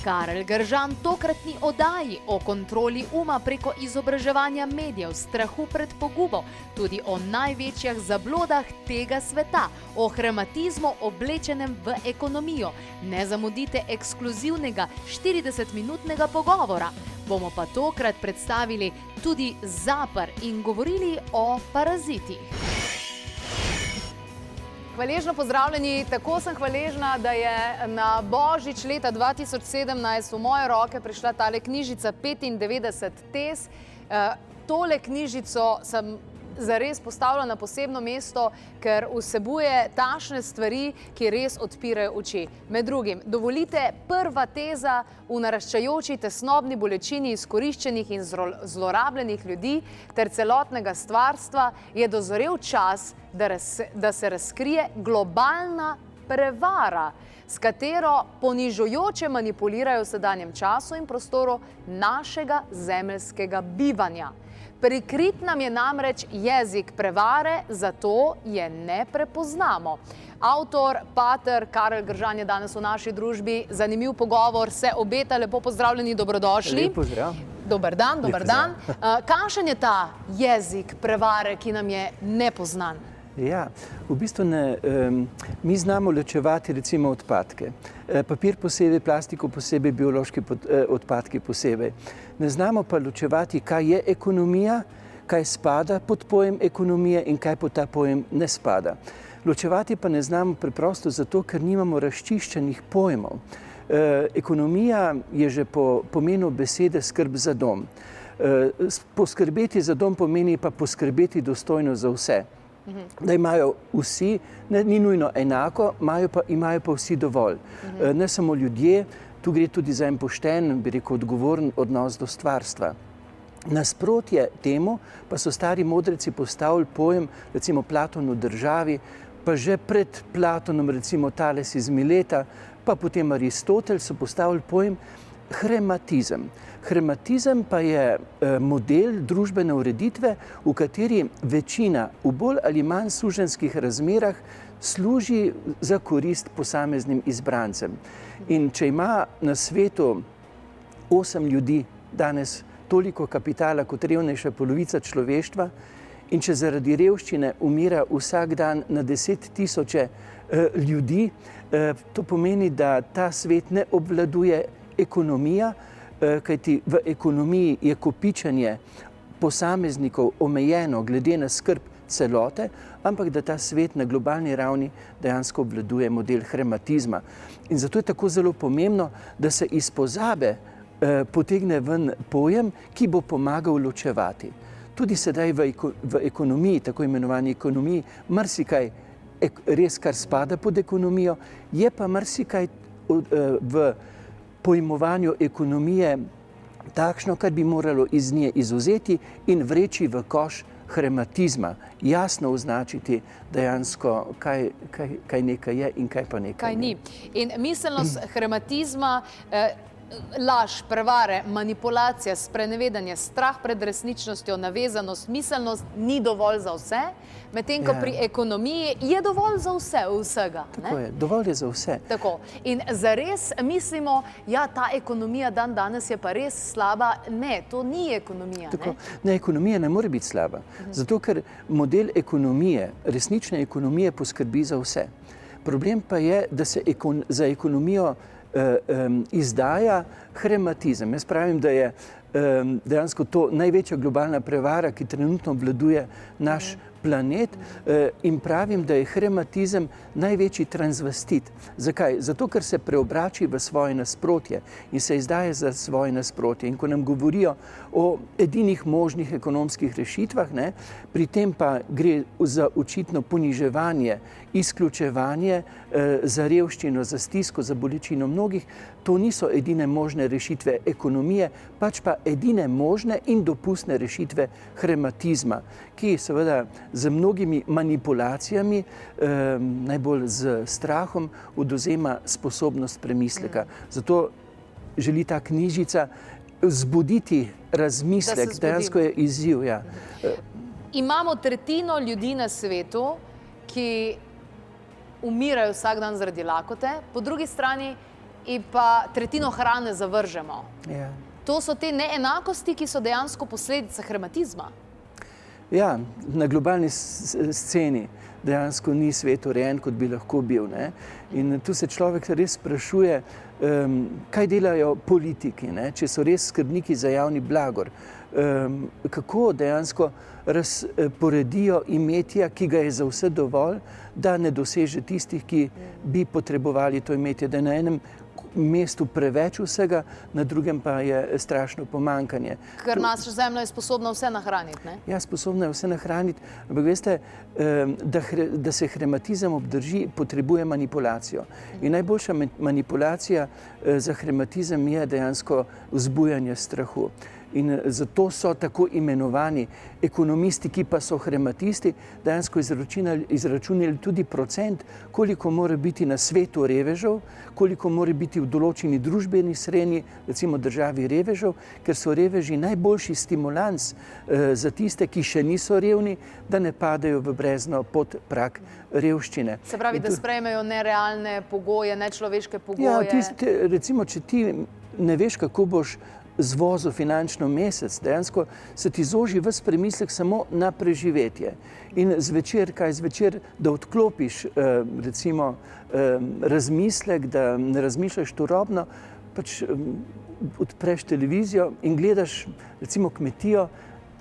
Karel Gržan tokratni oddaji o kontroli uma preko izobraževanja medijev, strahu pred pogubo, tudi o največjih zablodah tega sveta, o hrematizmu oblečenem v ekonomijo. Ne zamudite ekskluzivnega 40-minutnega pogovora. Bomo pa tokrat predstavili tudi zapor in govorili o parazitih. Hvaležno pozdravljeni, tako sem hvaležna, da je na Božič leta 2017 v moje roke prišla tale knjižica 95 tez. Tole knjižico sem zares postavila na posebno mesto, ker vsebuje takšne stvari, ki res odpirajo oči. Med drugim, dovolite, prva teza: v naraščajoči tesnobni bolečini izkoriščenih in zlorabljenih ljudi ter celotnega stvarstva je dozorel čas, da se razkrije globalna prevara, s katero ponižujoče manipulirajo v sedanjem času in prostoru našega zemeljskega bivanja. Prikrit nam je namreč jezik prevare, zato je ne prepoznamo. Avtor, pater Karel Gržan je danes v naši družbi. Zanimiv pogovor se obeta. Lepo pozdravljeni, dobrodošli. Lep pozdrav. Dober dan, dober dan. Kakšen je ta jezik prevare, ki nam je nepoznan? Ja, v bistvu mi znamo ločevati recimo odpadke. Papir posebej, plastiko posebej, biološki odpadki posebej. Ne znamo pa ločevati, kaj je ekonomija, kaj spada pod pojem ekonomije in kaj pod ta pojem ne spada. Ločevati pa ne znamo preprosto zato, ker nimamo razčiščenih pojmov. Ekonomija je že po pomenu besede skrb za dom. Poskrbeti za dom pomeni pa poskrbeti dostojno za vse. Da imajo vsi, ni nujno enako, imajo pa vsi dovolj. Ne samo ljudje, tu gre tudi za en pošten, bi rekel, odgovoren odnos do stvarstva. Nasprotje temu pa so stari modreci postavili pojem, recimo Platon v državi, pa že pred Platonom recimo Tales iz Mileta, pa potem Aristotel so postavili pojem hrematizem. Hrematizem pa je model družbene ureditve, v kateri večina v bolj ali manj suženjskih razmerah služi za korist posameznim izbrancem. In če ima na svetu 8 ljudi danes toliko kapitala kot revnejša polovica človeštva in če zaradi revščine umira vsak dan na 10 tisoče ljudi, to pomeni, da ta svet ne obvladuje ekonomija, kajti v ekonomiji je kopičenje posameznikov omejeno glede na skrb celote, ampak da ta svet na globalni ravni dejansko obvladuje model hrematizma. In zato je tako zelo pomembno, da se iz pozabe potegne ven pojem, ki bo pomagal ločevati. Tudi sedaj v ekonomiji, tako imenovani ekonomiji, marsikaj res, kar spada pod ekonomijo, je pa marsikaj v pojmovanju ekonomije takšno, kar bi moralo iz nje izvzeti in vreči v koš hrematizma. Jasno označiti dejansko, kaj nekaj je in kaj pa nekaj ni. In miselnost hrematizma, laž, prevare, manipulacija, sprenevedanje, strah pred resničnostjo, navezanost, miselnost ni dovolj za vse, medtem ko pri ekonomiji je dovolj za vsega. Tako je, dovolj je za vse. Tako. In zares mislimo, ja, ta ekonomija danes je pa res slaba. Ne, to ni ekonomija. Ne, ekonomija ne more biti slaba. Zato, ker model ekonomije, resnične ekonomije poskrbi za vse. Problem pa je, da se za ekonomijo izdaja hrematizem. Jaz pravim, da je dejansko to največja globalna prevara, ki trenutno obvladuje naš planet, in pravim, da je hrematizem največji transvestit. Zakaj? Zato, ker se preobrači v svoje nasprotje in se izdaje za svoje nasprotje. In ko nam govorijo o edinih možnih ekonomskih rešitvah, pri tem pa gre za očitno poniževanje, izključevanje, za revščino, za stisko, za bolečino mnogih, to niso edine možne rešitve ekonomije, pač pa edine možne in dopustne rešitve hrematizma, ki seveda z mnogimi manipulacijami, najbolj z strahom, odvzema sposobnost premisleka. Zato želi ta knjižica zbuditi razmislek, dejansko je izziv. Imamo tretjino ljudi na svetu, ki umirajo vsak dan zaradi lakote, po drugi strani in pa tretjino hrane zavržemo. Ja. To so te neenakosti, ki so dejansko posledica hrematizma. Ja, na globalni sceni dejansko ni svet urejen, kot bi lahko bil, ne? In tu se človek res sprašuje, kaj delajo politiki, ne? Če so res skrbniki za javni blagor, kako dejansko razporedijo imetja, ki ga je za vse dovolj, da ne doseže tistih, ki bi potrebovali to imetje, da je na enem mestu preveč vsega, na drugem pa je strašno pomanjkanje. Ker naša zemlja je sposobna vse nahraniti, ne? Ja, sposobna je vse nahraniti, ampak veste, da se hrematizem obdrži, potrebuje manipulacijo. In najboljša manipulacija za hrematizem je dejansko vzbujanje strahu. In zato so tako imenovani ekonomisti, ki pa so hrematisti, dejansko izračunali tudi procent, koliko mora biti na svetu revežev, koliko mora biti v določeni družbeni srenji, recimo državi revežev, ker so reveži najboljši stimulans za tiste, ki še niso revni, da ne padejo v brezno pod prag revščine. Se pravi, da sprejmejo nerealne pogoje, nečloveške pogoje. Ja, recimo, če ti ne veš, kako boš zvozil finančno mesec, dejansko se ti zoži ves premislek samo na preživetje. In zvečer, da odklopiš recimo razmislek, da ne razmišljaš turobno, pač odpreš televizijo in gledaš recimo kmetijo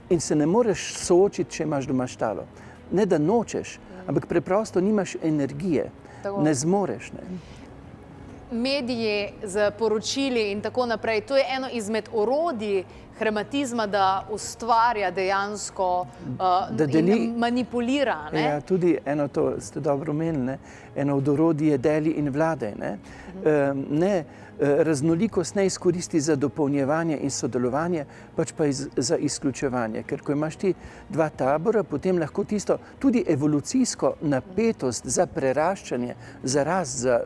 in se ne moreš soočiti, če imaš doma štalo. Ne da nočeš, ampak preprosto nimaš energije, ne zmoreš, ne. Mediji z poročili in tako naprej, to je eno izmed orodij hrematizma, da ustvarja dejansko in manipulira, ne? Ja, tudi eno, to ste dobro omenili, eno od orodij je deli in vladaj, ne. Raznolikost ne izkoristi za dopolnjevanje in sodelovanje, pač pa za izključevanje. Ker ko imaš ti dva tabora, potem lahko tisto tudi evolucijsko napetost za preraščanje, za rast, za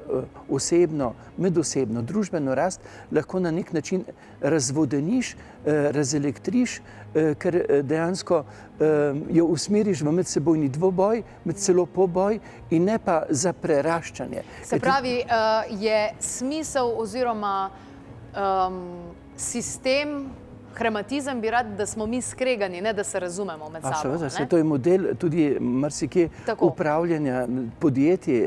osebno, medosebno, družbeno rast, lahko na nek način razvodeniš, razelektriš, ker dejansko jo usmeriš v medsebojni dvoboj, med celo poboj in ne pa za preraščanje. Se pravi, je smisel oziroma sistem, hrematizem bi rad, da smo mi skregani, ne da se razumemo med sabo. Seveda, to je model tudi marsikje upravljanja podjetij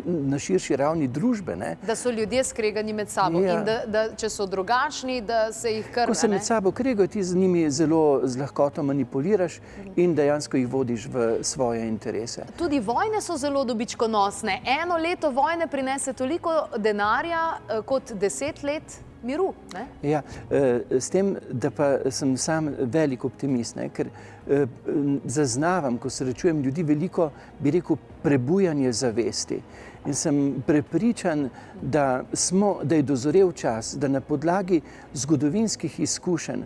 na širši ravni družbe, ne. Da so ljudje skregani med sabo in da če so drugačni, da se jih krne, ne. Ko se med sabo kregajo, ti z njimi zelo z lahkoto manipuliraš in dejansko jih vodiš v svoje interese. Tudi vojne so zelo dobičkonosne. Eno leto vojne prinese toliko denarja kot 10 let miru, ne? Ja, s tem, da pa sem sam velik optimist, ne, ker zaznavam, ko srečujem ljudi, veliko, bi rekel, prebujanje zavesti. In sem prepričan, da je dozorel čas, da na podlagi zgodovinskih izkušenj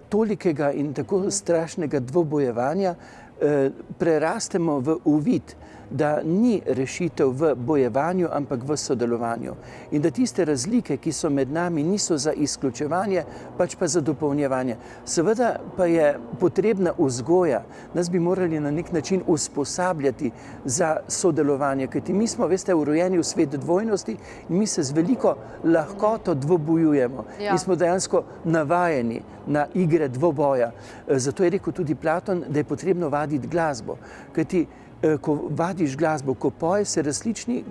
tolikega in tako strašnega dvobojevanja prerastemo v uvid, da ni rešitev v bojevanju, ampak v sodelovanju. In da tiste razlike, ki so med nami, niso za izključevanje, pač pa za dopolnjevanje. Seveda pa je potrebna vzgoja. Nas bi morali na nek način usposabljati za sodelovanje, kajti mi smo, veste, urojeni v svet dvojnosti in mi se z veliko lahkoto dvobojujemo. In smo dejansko navajeni na igre dvoboja. Zato je rekel tudi Platon, da je potrebno vaditi glasbo. Kajti ko vadiš glasbo, ko poješ, se različni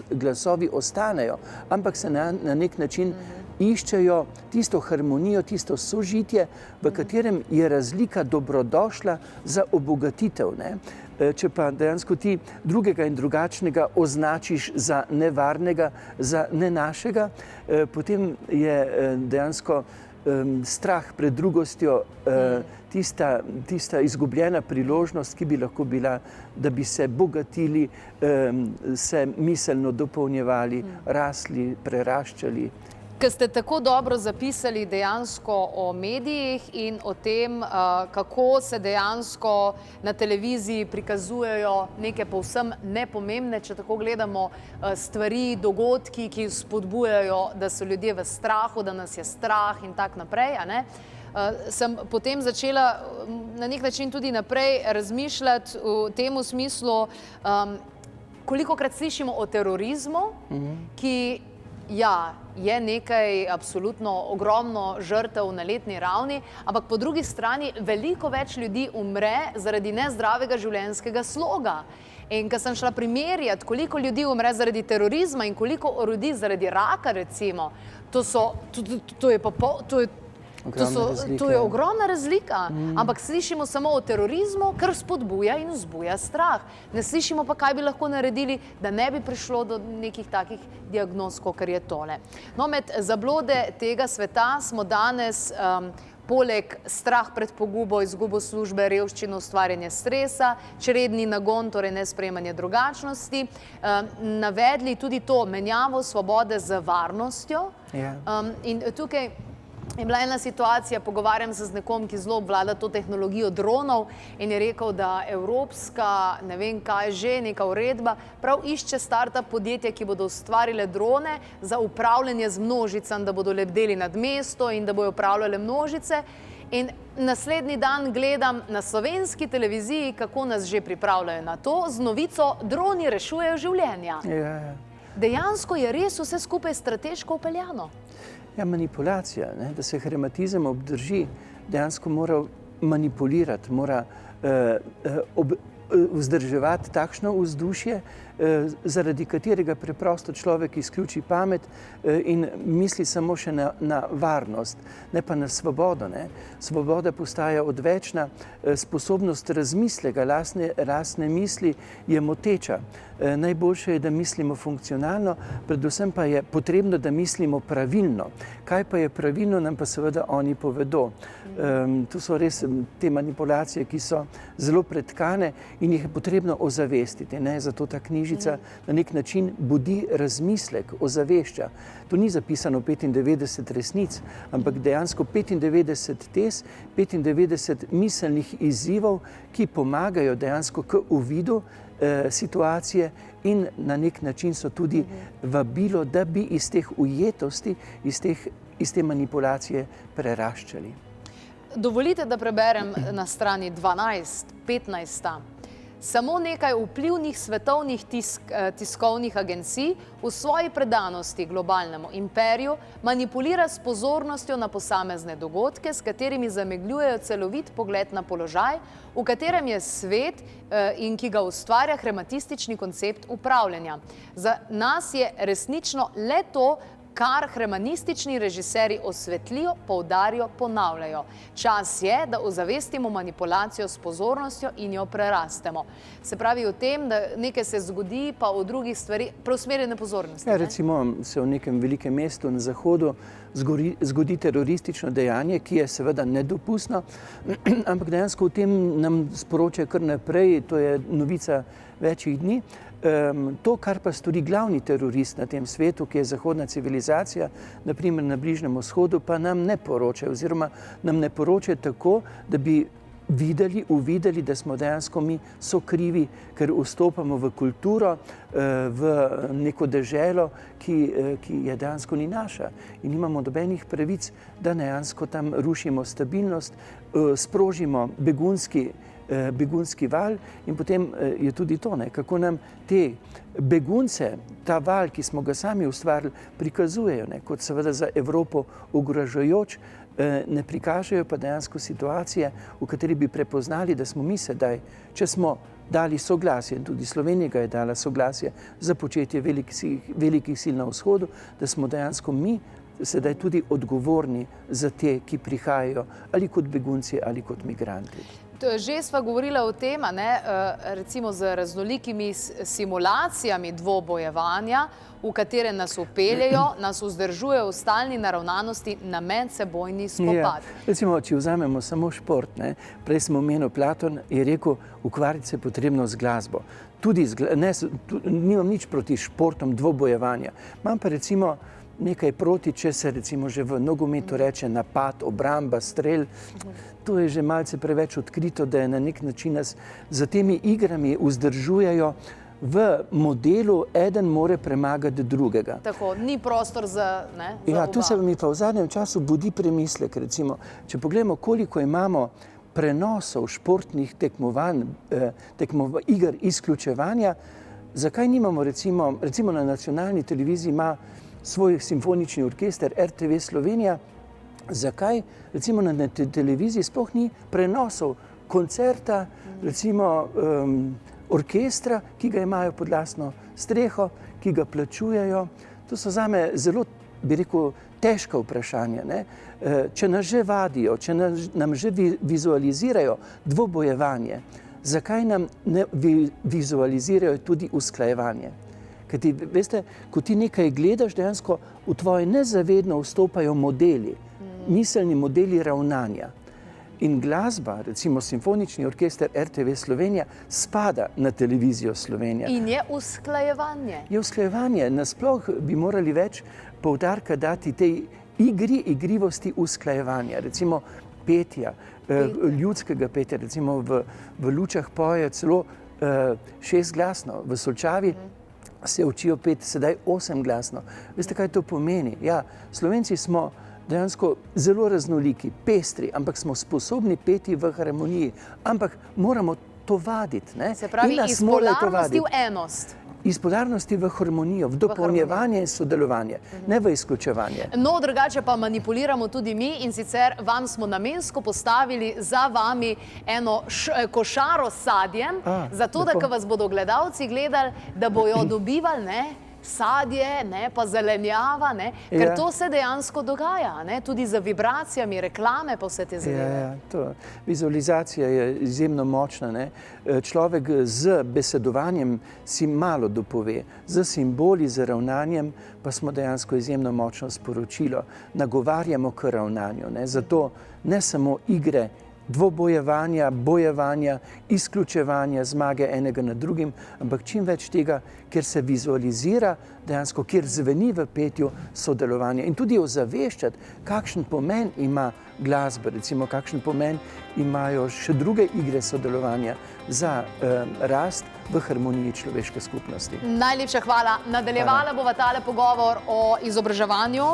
glasovi ostanejo, ampak se na nek način iščejo tisto harmonijo, tisto sožitje, v katerem je razlika dobrodošla za obogatitev, ne. Če pa dejansko ti drugega in drugačnega označiš za nevarnega, za nenašega, potem je dejansko strah pred drugostjo tista izgubljena priložnost, ki bi lahko bila, da bi se bogatili, se miselno dopolnjevali, rasli, preraščali. Ker ste tako dobro zapisali dejansko o medijih in o tem, kako se dejansko na televiziji prikazujejo neke povsem nepomembne, če tako gledamo, stvari, dogodki, ki spodbujajo, da so ljudje v strahu, da nas je strah in tak naprej, a ne? Sem potem začela na nek način tudi naprej razmišljati v tem smislu, kolikokrat slišimo o terorizmu, ki Ja, je nekaj absolutno ogromno žrtev na letni ravni, ampak po drugi strani veliko več ljudi umre zaradi nezdravega življenjskega sloga. In ko sem šla primerjati, koliko ljudi umre zaradi terorizma in koliko ljudi zaradi raka, recimo, to je ogromna razlika. Ampak slišimo samo o terorizmu, kar spodbuja in vzbuja strah. Ne slišimo pa, kaj bi lahko naredili, da ne bi prišlo do nekih takih diagnoz, kakor je tole. No, med zablode tega sveta smo danes poleg strah pred pogubo, izgubo službe, revščino, ustvarjanje stresa, čredni nagon, torej nesprejemanje drugačnosti, navedli tudi to menjavo svobode z varnostjo. In tukaj je bila ena situacija, pogovarjam se z nekom, ki zelo obvlada to tehnologijo dronov in je rekel, da evropska, ne vem kaj že, neka uredba, prav išče startup podjetja, ki bodo ustvarile drone za upravljanje z množicami, da bodo lebdeli nad mesto in da bojo upravljale množice. In naslednji dan gledam na slovenski televiziji, kako nas že pripravljajo na to, z novico droni rešujejo življenja. Dejansko je res vse skupaj strateško upeljano. Ja, manipulacija, da se herematizem obdrži, dejansko mora manipulirati, mora vzdrževati takšno vzdušje, zaradi katerega preprosto človek izključi pamet in misli samo še na varnost, ne pa na svobodo. Svoboda postaja odvečna, sposobnost razmislega, lastne misli je moteča. Najboljše je, da mislimo funkcionalno, predvsem pa je potrebno, da mislimo pravilno. Kaj pa je pravilno, nam pa seveda oni povedo. Tu so res te manipulacije, ki so zelo pretkane in jih je potrebno ozavestiti. Zato ta knjižica na nek način budi razmislek, ozavešča. Tu ni zapisano 95 resnic, ampak dejansko 95 tez, 95 miselnih izzivov, ki pomagajo dejansko k uvidu situacije in na nek način so tudi vabilo, da bi iz teh ujetosti, iz te manipulacije preraščali. Dovolite, da preberem na strani 12, 15. Samo nekaj vplivnih svetovnih tiskovnih agencij v svoji predanosti globalnemu imperiju manipulira s pozornostjo na posamezne dogodke, s katerimi zamegljujejo celovit pogled na položaj, v katerem je svet in ki ga ustvarja hrematistični koncept upravljanja. Za nas je resnično le to, kar hrematistični režiserji osvetlijo, poudarijo, ponavljajo. Čas je, da ozavestimo manipulacijo s pozornostjo in jo prerastemo. Se pravi o tem, da nekaj se zgodi, pa o drugih stvari, preusmerjene pozornosti. Recimo se v nekem velikem mestu na zahodu zgodi teroristično dejanje, ki je seveda nedopustno, ampak dejansko v tem nam sporočajo kar naprej, to je novica večjih dni. To, kar pa stori glavni terorist na tem svetu, ki je zahodna civilizacija, naprimer na Bližnjem vzhodu, pa nam ne poročajo, oziroma nam ne poročajo tako, da bi uvideli, da smo dejansko mi sokrivi, ker vstopamo v kulturo, v neko deželo, ki je dejansko ni naša in nimamo nobenih pravic, da dejansko tam rušimo stabilnost, sprožimo begunski val in potem je tudi to, kako nam te begunce, ta val, ki smo ga sami ustvarili, prikazujejo, kot seveda za Evropo ogrožajoč, ne prikažejo pa dejansko situacije, v kateri bi prepoznali, da smo mi sedaj, če smo dali soglasje, in tudi Slovenija ga je dala soglasje za početje velikih sil na vzhodu, da smo dejansko mi sedaj tudi odgovorni za te, ki prihajajo ali kot begunci ali kot migranti. Že sva govorila o tem, recimo z raznolikimi simulacijami dvobojevanja, v katere nas upeljejo, nas vzdržujejo v stalni naravnanosti na medsebojni spopad. Recimo, če vzamemo samo šport, prej smo omenili, Platon je rekel, ukvarjati se potrebno z glasbo. Nimam nič proti športom dvobojevanja. Imam pa recimo nekaj proti, če se recimo že v nogometu reče napad, obramba, strel. To je že malce preveč odkrito, da je na nek način nas za temi igrami vzdržujejo v modelu, eden more premagati drugega. Tako, ni prostor za oba. Tu se mi pa v zadnjem času budi premislek, recimo, če pogledamo, koliko imamo prenosov športnih tekmovanj, iger izključevanja, zakaj nimamo recimo na nacionalni televiziji ima svoj simfonični orkester RTV Slovenija, zakaj recimo na televiziji sploh ni prenosov koncerta, recimo orkestra, ki ga imajo pod lastno streho, ki ga plačujejo. To so zame zelo, bi rekel, težka vprašanja. Ne? Če nas že vadijo, če nam že vizualizirajo dvobojevanje, zakaj nam ne vizualizirajo tudi usklajevanje? Ker ti, veste, ko ti nekaj gledaš, dejansko v tvoje nezavedno vstopajo modeli, miselni modeli ravnanja. In glasba, recimo simfonični orkester RTV Slovenija, spada na televizijo Slovenija. In je usklajevanje. Je usklajevanje. Nasploh bi morali več poudarka dati tej igrivosti usklajevanja. Recimo petja, ljudskega petja, recimo v Lučah poje celo 6-glasno, v Solčavi se učijo peti sedaj 8-glasno. Veste, kaj to pomeni? Ja, Slovenci smo dejansko zelo raznoliki, pestri, ampak smo sposobni peti v harmoniji. Ampak moramo to vaditi. Ne? Se pravi, iz polarnosti v enost. Iz polarnosti v harmonijo, v dopolnjevanje in sodelovanje, ne v izključevanje. No, drugače pa manipuliramo tudi mi in sicer vam smo namensko postavili za vami eno košaro s sadjem, zato da, ko vas bodo gledalci gledali, da bojo dobivali, ne, sadje, ne, pa zelenjava, ne, ker to se dejansko dogaja, ne, tudi z vibracijami, reklame pa vse te zadeve. Vizualizacija je izjemno močna, ne. Človek z besedovanjem si malo dopove, z simboli, z ravnanjem pa smo dejansko izjemno močno sporočilo, nagovarjamo k ravnanju, ne. Zato ne samo igre, dvobojevanja, bojevanja, izključevanja, zmage enega nad drugim, ampak čim več tega, ker se vizualizira dejansko, kjer zveni v petju sodelovanje in tudi ozaveščati, kakšen pomen ima glasba, recimo kakšen pomen imajo še druge igre sodelovanja za rast v harmoniji človeške skupnosti. Najlepša hvala. Nadaljevala bova tale pogovor o izobraževanju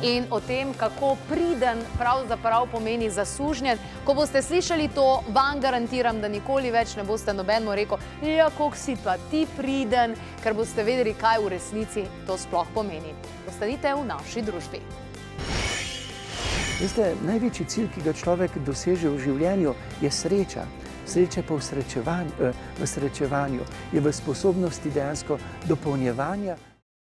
in o tem, kako priden pravzaprav pomeni zasužnjen. Ko boste slišali to, vam garantiram, da nikoli več ne boste nobenemu rekel, ja, koliko si pa ti priden, ker boste vedeli, kaj v resnici to sploh pomeni. Ostanite v naši družbi. Veste, največji cilj, ki ga človek doseže v življenju, je sreča. Sreča pa v srečevanju, je v sposobnosti dejansko dopolnjevanja.